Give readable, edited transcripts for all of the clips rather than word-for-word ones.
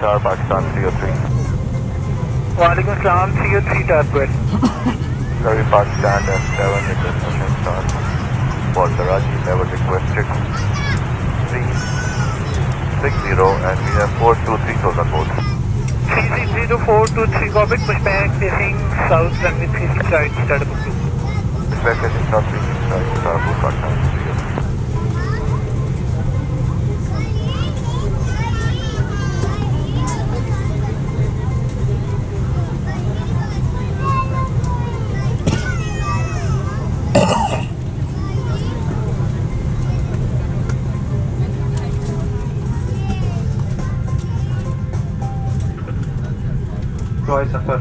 Tower, Pakistan 303. Walaikum Assalam, 303 Tarpet. Sorry, Pakistan F7 international start for Karachi, level requested 360 and we have 423,000 volts. 360-423 copy, pushback facing south runway 36 right, start up to. Pushback facing south 36 right, start up to Pakistan 303. दुआए सफ़र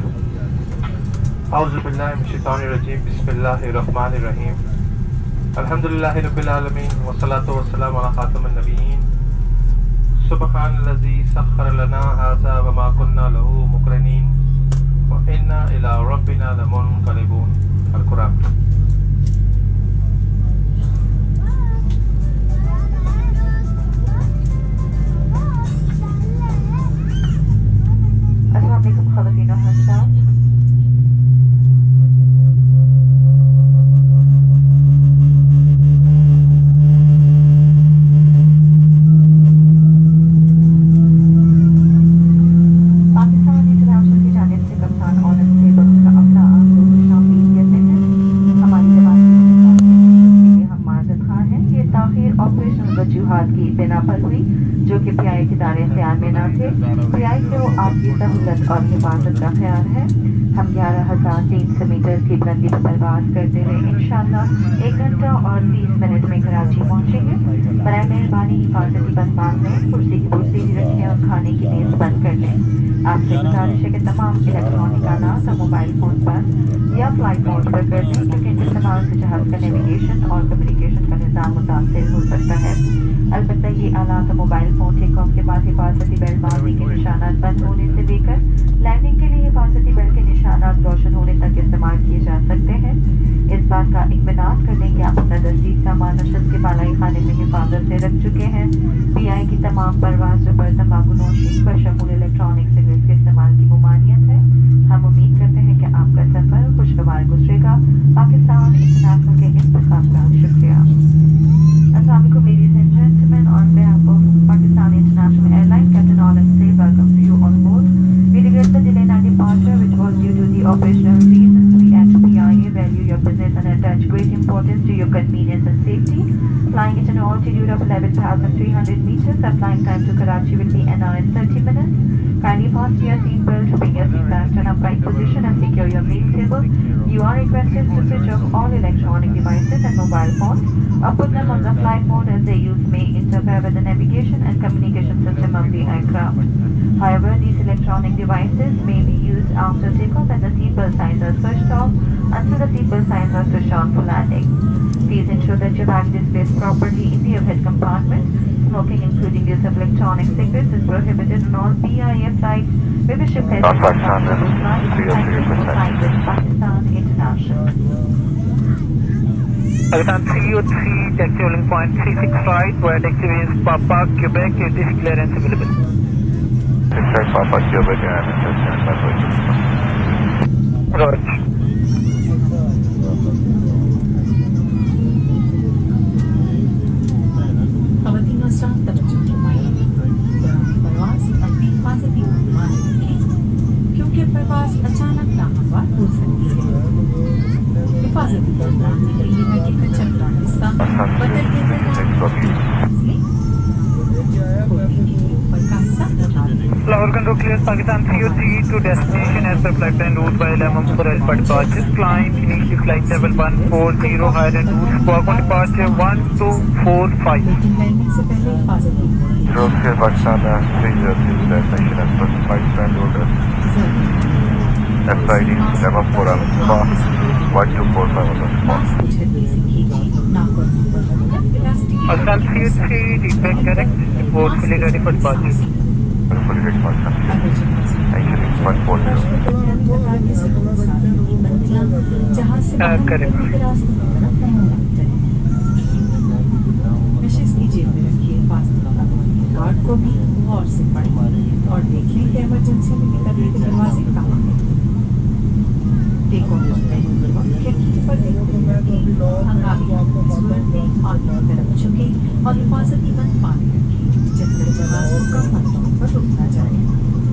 औज़ु बिल्लाहि मिनश शैतानिर रजीम बिस्मिल्लाहिर रहमानिर रहीम अल्हम्दुलिल्लाहि रब्बिल आलमीन वस्सलातु वस्सलामु अला खातमिन नबिय्यीन सुब्हानल्लज़ी सख्खर लना हाज़ा वमा कुन्ना लहू मुक़रिनीन व इन्ना इला रब्बिना लमुनक़लिबून। अल कुरान। खवातीन और हज़रात, पाकिस्तान इंटरनेशनल की जानिब से कप्तान ऑनर टेबल का अपना खुशामदीद कहते हैं। हमारी जवाब के लिए हम माज़रत ख़्वाह हैं। ये ताख़ीर ऑपरेशनल वजूहात की बिना पर हुई जो कि PIA के दायरे इख्तियार में न थे। PIA को आपकी सहूलत और हिफाजत का ख्याल है। हम 11,300 मीटर की बुलंदी पर परवाज़ करते हुए इंशाअल्लाह 1 घंटा और 30 मिनट में कराची पहुँचेंगे। बराए मेहरबानी हिफाजती बंद बांध लें, कुर्सी की कुर्सी भी रखें और खाने की मेज़ बंद कर लें। आपसे गुजारिश है कि तमाम इलेक्ट्रॉनिक आलात और मोबाइल फ़ोन बंद या फ्लाइट मोड पर कर दें, क्योंकि इनके इस्तेमाल से जहाज़ का नेविगेशन और कम्युनिकेशन का निज़ाम मुतासिर हो सकता है। अलबत्ता ये आलात और मोबाइल फ़ोन टेक ऑफ के बाद हिफाजती बेल्ट बांधने के निशानात बंद होने से लेकर लैंडिंग के लिए हिफाजती बेल्ट के निशानात रोशन होने तक इस्तेमाल किए जा सकते हैं। इस बात का इत्मीनान कर लें कि आप अपना दस्तीर सामान नशस्त के बालाई खाने में हिफाजत से रख चुके हैं। PIA की तमाम परवाज़ों पर तंबाकूनोशी बशमूल इलेक्ट्रॉनिक सिगरेट्स के इस्तेमाल की ममानियत है। हम उम्मीद करते हैं कि आपका सफ़र खुशगवार गुजरेगा। पाकिस्तान इंटरनेशनल के इंतज़ाम का शुक्रिया। Assalamu alaikum, ladies and gentlemen. On behalf of Pakistan International Airlines, Captain Alam say welcome to you on board. We regret the delay in our departure, which was due to the operational reasons. We at PIA value your business and attach great importance to your convenience and safety. Flying at an altitude of 11,300 meters, our flying time to Karachi will be an hour and 30 minutes. Kindly fasten your seatbelt, bring your seat back to an upright position and secure your meal table. You are requested to switch off all electronic devices and mobile phones or put them on the flight mode, as their use may interfere with the navigation and communication system of the aircraft. However, these electronic devices may be used after takeoff and the seatbelt signs are switched off until the seatbelt signs are switched on for landing. Please ensure that your baggage is placed properly in the overhead compartment. Smoking, including use of electronic cigarettes, is prohibited on all PIA flights. We wish you pleasant Pakistan Pakistan International. Pakistan 303, taxi holding point 36 right, where taxi is Papa, Quebec, it is clearance available. 6 right, Papa, Quebec and Roger. खवातीन और हज़रात, तवज्जो फरमाइए। परवाज़ अपनी हिफाजती मालूम रखें, क्योंकि परवाज़ अचानक नाहमवार हो सकती है। हिफाजती बेल्ट बांधने के लिए बैठे का चमड़ा हिस्सा बदल के Lahore control clears Pakistan 303 to destination as per flight plan route by 11 for Alpha departures. Climb initial flight level 140 higher and route squawk on departure 1245. लेकिन लैंडिंग से पहले हिफाजती Pakistan 303 destination as per flight plan route FID 11 for Alpha 1245 on the spot. Pakistan 303, feedback correct, report fully ready for departure. Fully ready for Pakistan. Thank you, 140. Correct. नशिश की जेब में रखिए passport card को भी गौर से पढ़ें और देखें कि इमरजेंसी में निकलने के दरवाजे कहाँ हैं। टेक ऑफ करने के वक्त खिड़की पर देखते रखें, हंगामी सूरत में आगे की तरफ झुकें और हिफाजती बंद पानी रखें जब तक जहाज को कम मंजिलों पर रुक न जाए।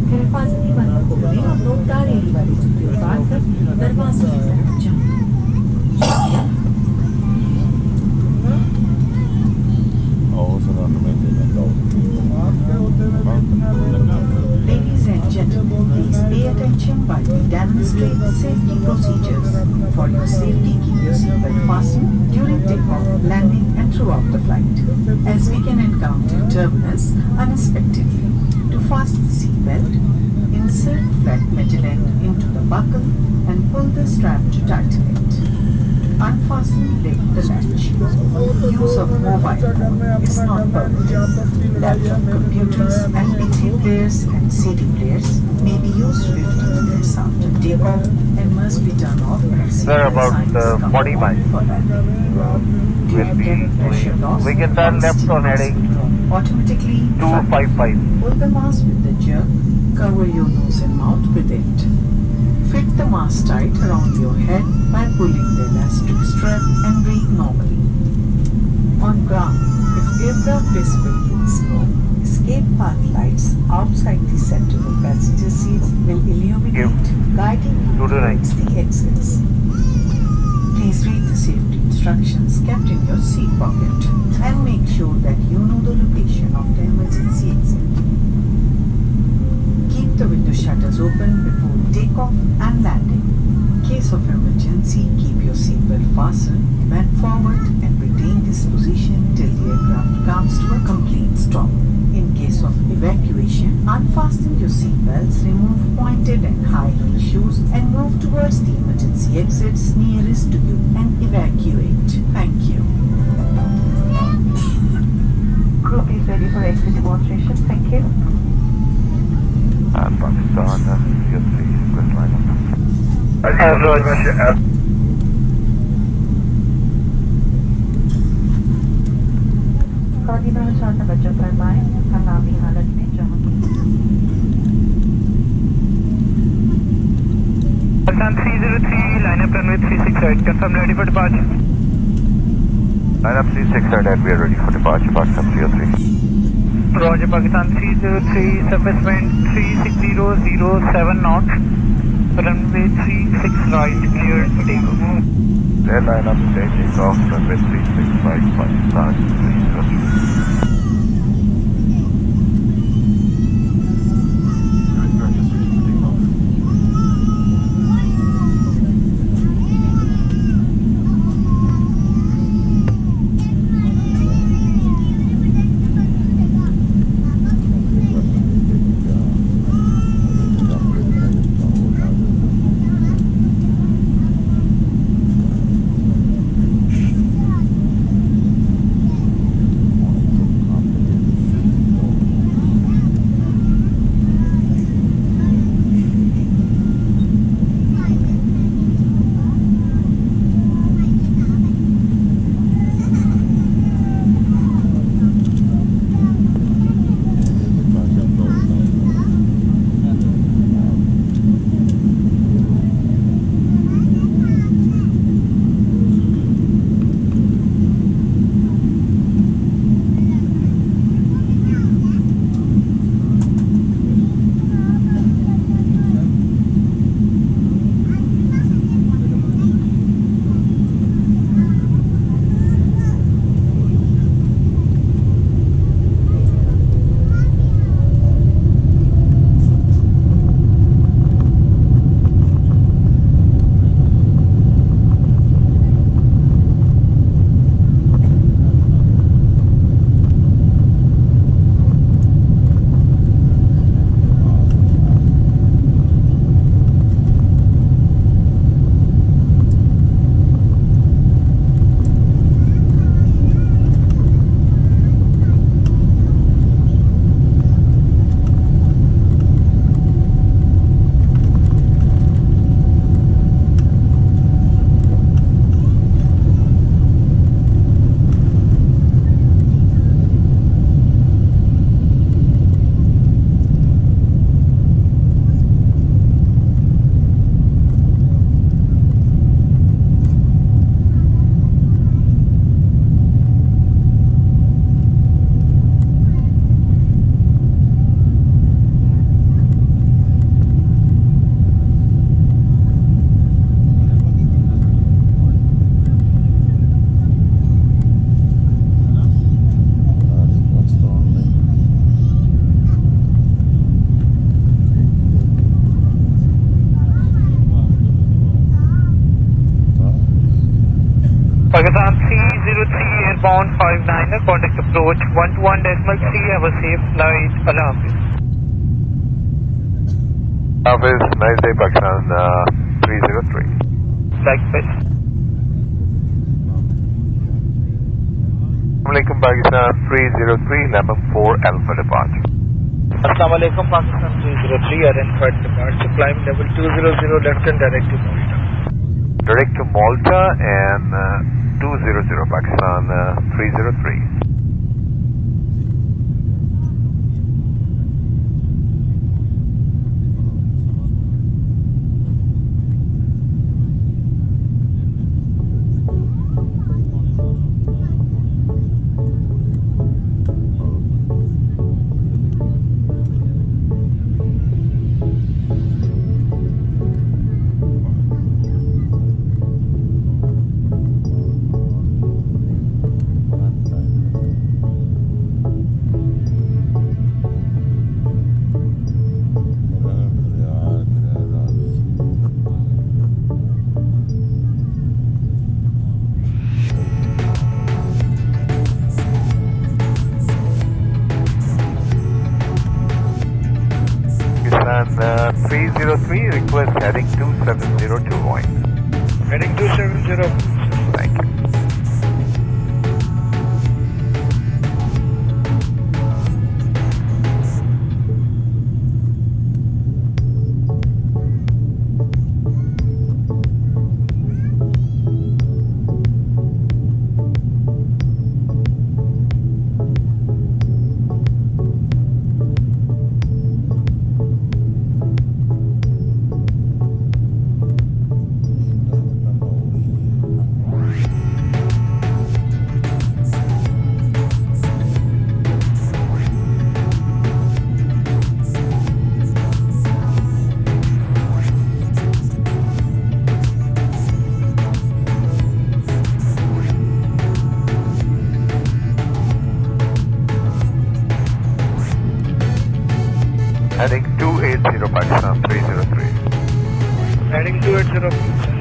फिर हिफाजती बंद खोलें और नोकदार एड़ी वाले जूते उतार कर दरवाजों की तरफ जाएं। Ladies and gentlemen, please pay attention while we demonstrate the safety procedures. For your safety, keep your seatbelt fastened during takeoff, landing and throughout the flight, as we can encounter turbulence unexpectedly. To fasten the seatbelt, insert flat metal end into the buckle and pull the strap to tighten it. Unfasten, lift the latch. Use of mobile phone is not permitted. Laptop computers, MP3 players and CD players may be used 50 minutes after takeoff and must be turned off when Sir, about 40 miles. Will be we can turn left on heading automatically 255. Pull the mask with the jerk. Cover your nose and mouth with it. Fit the mask tight around your head by pulling the elastic strap and breathe normally. On ground, if aircraft is filled with smoke, escape path lights outside the central passenger seats will illuminate, guiding you towards the exits. Please read the safety instructions kept in your seat pocket and make sure that you know the location of the emergency exit. Keep the window shutters open before takeoff and landing. In case of emergency, keep your seatbelt fastened, bend forward and retain this position till the aircraft comes to a complete stop. In case of evacuation, unfasten your seatbelts, remove pointed and high heel shoes and move towards the emergency exits nearest to you and evacuate. Thank you. Crew, please ready for exit demonstration. Thank you. And Pakistan, PIA3 request line up. खादिम अनुसार तवज्जो फरमाएं, हंगामी हालत में जहाँ Pakistan 303, line up runway 368, confirm ready for departure. Line up 368 and we are ready for departure, Pakistan 303. Roger, Pakistan 303, surface wind 36007 knots, runway 36 right, clear to takeoff. Clear line up, taking off, runway 365, Pakistan 303. bound 59er, contact approach 121.3, have a safe flight, Allah Hafiz. Hafiz, nice day, Pakistan 303. Likewise. Assalamualaikum, Pakistan 303, Lemon 4 Alpha departure. Assalamu alaikum, Pakistan 303, Arranford departure, climb level 200, left and direct to Malta. Direct to Malta and 200, Pakistan 303. Pakistan 303, request heading 270 to Roy. Heading 270. Thank you. Heading 280, Pakistan 303. Heading 280.